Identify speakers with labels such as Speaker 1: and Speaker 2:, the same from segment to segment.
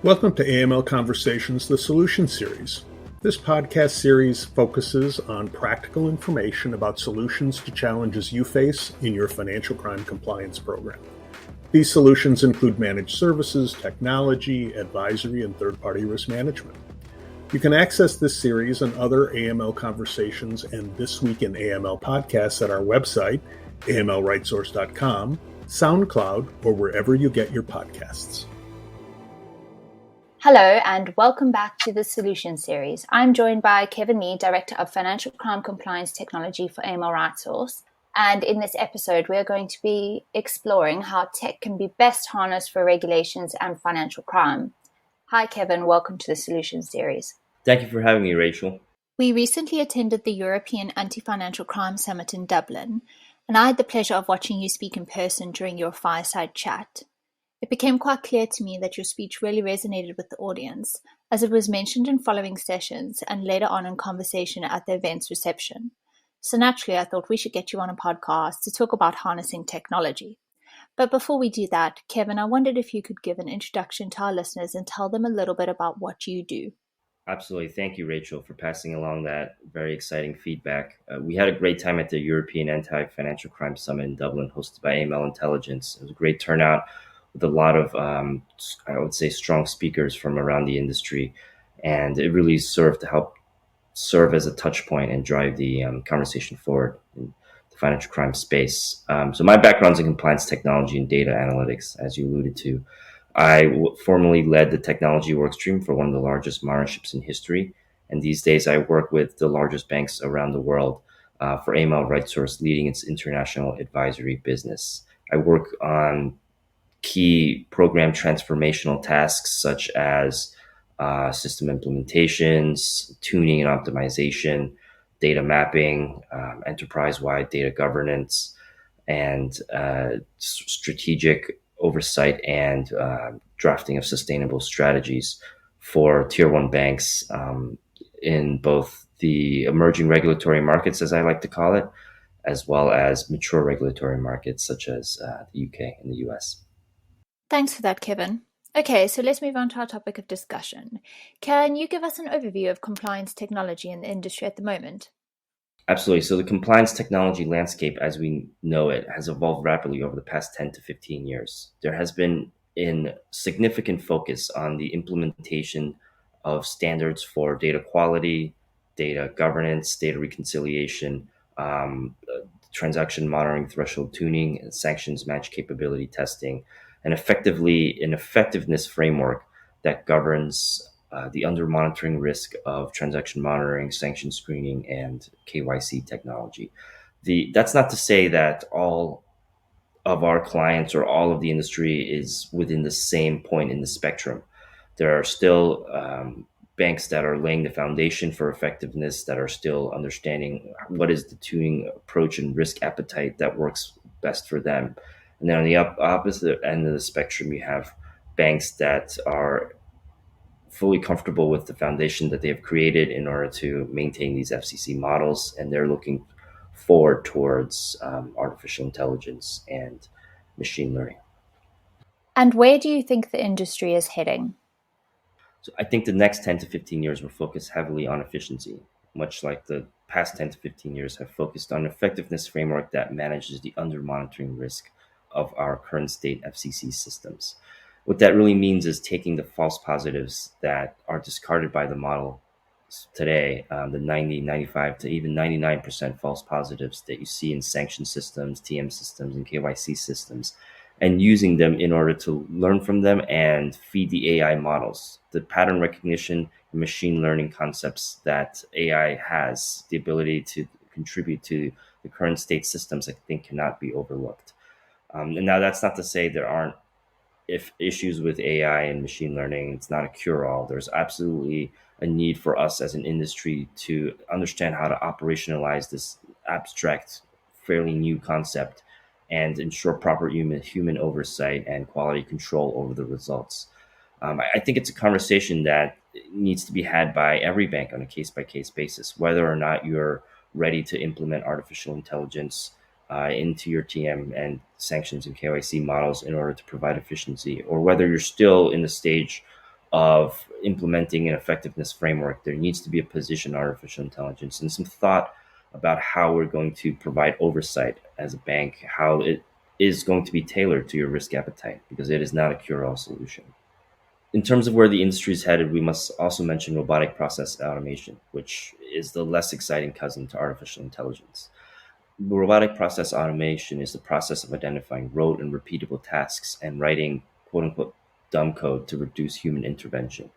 Speaker 1: Welcome to AML Conversations, the Solution Series. This podcast series focuses on practical information about solutions to challenges you face in your financial crime compliance program. These solutions include managed services, technology, advisory, and third-party risk management. You can access this series and other AML Conversations and This Week in AML podcasts at our website, amlrightsource.com, SoundCloud, or wherever you get your podcasts.
Speaker 2: Hello and welcome back to the Solution Series. I'm joined by Kevin Mee, Director of Financial Crime Compliance Technology for AML RightSource. And in this episode, we're going to be exploring how tech can be best harnessed for regulations and financial crime. Hi, Kevin. Welcome to the Solution Series.
Speaker 3: Thank you for having me, Rachel.
Speaker 2: We recently attended the European Anti-Financial Crime Summit in Dublin, and I had the pleasure of watching you speak in person during your fireside chat. It became quite clear to me that your speech really resonated with the audience, as it was mentioned in following sessions and later on in conversation at the event's reception. So naturally, I thought we should get you on a podcast to talk about harnessing technology. But before we do that, Kevin, I wondered if you could give an introduction to our listeners and tell them a little bit about what you do.
Speaker 3: Absolutely. Thank you, Rachel, for passing along that very exciting feedback. We had a great time at the European Anti-Financial Crime Summit in Dublin, hosted by AML Intelligence. It was a great turnout with a lot of, I would say, strong speakers from around the industry. And it really served as a touch point and drive the conversation forward in the financial crime space. So my background's in compliance technology and data analytics, as you alluded to. I formerly led the technology workstream for one of the largest monitorships in history. And these days I work with the largest banks around the world for AML RightSource, leading its international advisory business. I work on key program transformational tasks such as system implementations, tuning and optimization, data mapping, enterprise-wide data governance, and strategic oversight and drafting of sustainable strategies for tier one banks in both the emerging regulatory markets, as I like to call it, as well as mature regulatory markets such as the UK and the US.
Speaker 2: Thanks for that, Kevin. Okay, so let's move on to our topic of discussion. Can you give us an overview of compliance technology in the industry at the moment?
Speaker 3: Absolutely. So the compliance technology landscape, as we know it, has evolved rapidly over the past 10 to 15 years. There has been a significant focus on the implementation of standards for data quality, data governance, data reconciliation, transaction monitoring, threshold tuning, and sanctions match capability testing, and effectively an effectiveness framework that governs the under-monitoring risk of transaction monitoring, sanction screening, and KYC technology. That's not to say that all of our clients or all of the industry is within the same point in the spectrum. There are still banks that are laying the foundation for effectiveness, that are still understanding what is the tuning approach and risk appetite that works best for them. And then on the opposite end of the spectrum, you have banks that are fully comfortable with the foundation that they have created in order to maintain these FCC models, and they're looking forward towards artificial intelligence and machine learning.
Speaker 2: And where do you think the industry is heading?
Speaker 3: So I think the next 10 to 15 years will focus heavily on efficiency, much like the past 10 to 15 years have focused on an effectiveness framework that manages the under-monitoring risk of our current state FCC systems. What that really means is taking the false positives that are discarded by the model today, the 90, 95 to even 99% false positives that you see in sanction systems, TM systems, and KYC systems, and using them in order to learn from them and feed the AI models. The pattern recognition and machine learning concepts that AI has, the ability to contribute to the current state systems, I think cannot be overlooked. And now that's not to say there aren't issues with AI and machine learning. It's not a cure-all. There's absolutely a need for us as an industry to understand how to operationalize this abstract, fairly new concept and ensure proper human oversight and quality control over the results. I think it's a conversation that needs to be had by every bank on a case-by-case basis, whether or not you're ready to implement artificial intelligence into your TM and sanctions and KYC models in order to provide efficiency, or whether you're still in the stage of implementing an effectiveness framework, there needs to be a position on artificial intelligence and some thought about how we're going to provide oversight as a bank, how it is going to be tailored to your risk appetite, because it is not a cure-all solution. In terms of where the industry is headed, we must also mention robotic process automation, which is the less exciting cousin to artificial intelligence. Robotic process automation is the process of identifying rote and repeatable tasks and writing quote-unquote dumb code to reduce human intervention.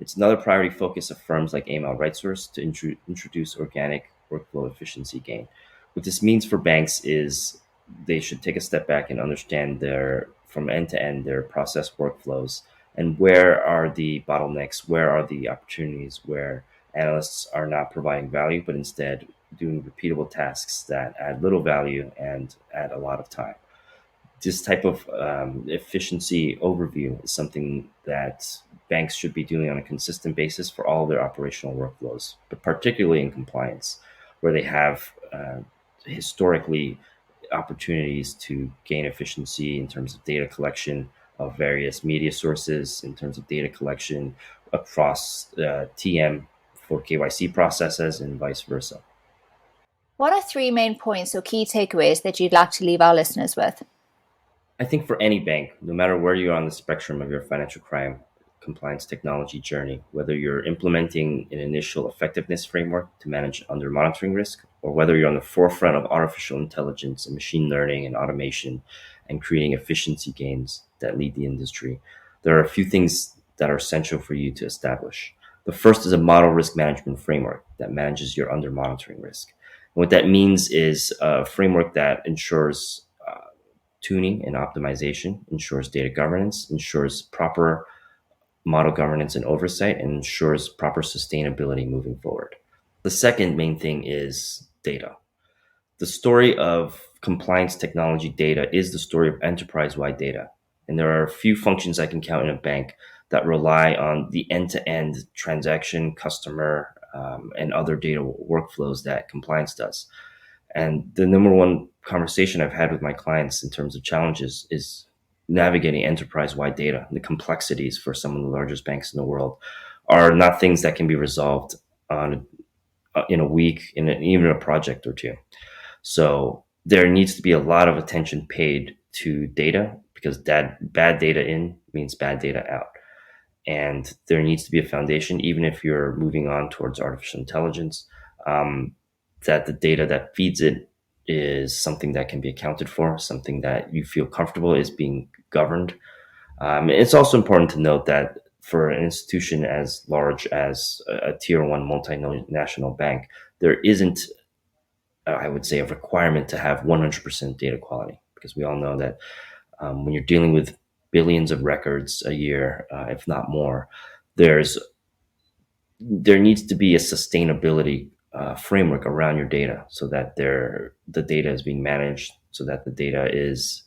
Speaker 3: It's another priority focus of firms like AML RightSource to introduce organic workflow efficiency gain. What this means for banks is they should take a step back and understand from end to end, their process workflows, and where are the bottlenecks, where are the opportunities where analysts are not providing value, but instead doing repeatable tasks that add little value and add a lot of time. This type of efficiency overview is something that banks should be doing on a consistent basis for all their operational workflows, but particularly in compliance, where they have historically opportunities to gain efficiency in terms of data collection of various media sources, in terms of data collection across TM for KYC processes and vice versa.
Speaker 2: What are 3 main points or key takeaways that you'd like to leave our listeners with?
Speaker 3: I think for any bank, no matter where you are on the spectrum of your financial crime compliance technology journey, whether you're implementing an initial effectiveness framework to manage under monitoring risk, or whether you're on the forefront of artificial intelligence and machine learning and automation and creating efficiency gains that lead the industry, there are a few things that are essential for you to establish. The first is a model risk management framework that manages your under monitoring risk. And what that means is a framework that ensures tuning and optimization, ensures data governance, ensures proper model governance and oversight, and ensures proper sustainability moving forward. The second main thing is data. The story of compliance technology data is the story of enterprise-wide data. And there are a few functions I can count in a bank that rely on the end-to-end transaction, customer, and other data workflows that compliance does. And the number one conversation I've had with my clients in terms of challenges is navigating enterprise-wide data. The complexities for some of the largest banks in the world are not things that can be resolved in a week, even a project or two. So there needs to be a lot of attention paid to data, because bad data in means bad data out. And there needs to be a foundation, even if you're moving on towards artificial intelligence, that the data that feeds it is something that can be accounted for, something that you feel comfortable is being governed. It's also important to note that for an institution as large as a tier 1 multinational bank, there isn't, I would say, a requirement to have 100% data quality, because we all know that when you're dealing with billions of records a year, if not more, there needs to be a sustainability framework around your data, so that the data is being managed, so that the data is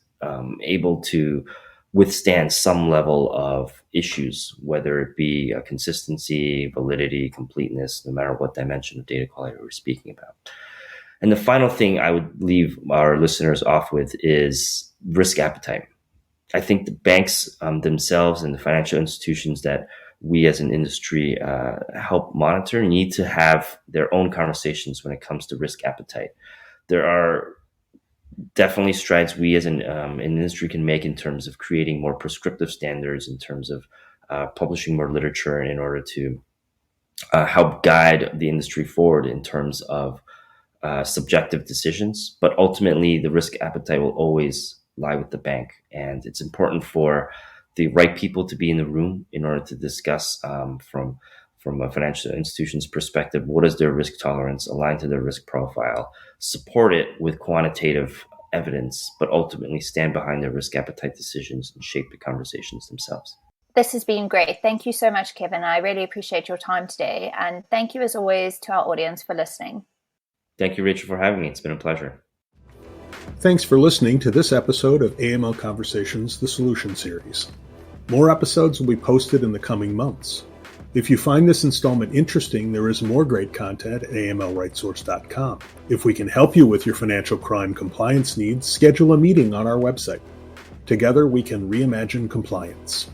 Speaker 3: able to withstand some level of issues, whether it be consistency, validity, completeness, no matter what dimension of data quality we're speaking about. And the final thing I would leave our listeners off with is risk appetite. I think the banks themselves and the financial institutions that we as an industry help monitor need to have their own conversations when it comes to risk appetite. There are definitely strides we as an industry can make in terms of creating more prescriptive standards, in terms of publishing more literature in order to help guide the industry forward in terms of subjective decisions. But ultimately, the risk appetite will always lie with the bank. And it's important for the right people to be in the room in order to discuss from a financial institution's perspective, what is their risk tolerance, aligned to their risk profile, support it with quantitative evidence, but ultimately stand behind their risk appetite decisions and shape the conversations themselves.
Speaker 2: This has been great. Thank you so much, Kevin. I really appreciate your time today. And thank you, as always, to our audience for listening.
Speaker 3: Thank you, Rachel, for having me. It's been a pleasure.
Speaker 1: Thanks for listening to this episode of AML Conversations, the Solution Series. More episodes will be posted in the coming months. If you find this installment interesting, there is more great content at amlrightsource.com. If we can help you with your financial crime compliance needs, schedule a meeting on our website. Together, we can reimagine compliance.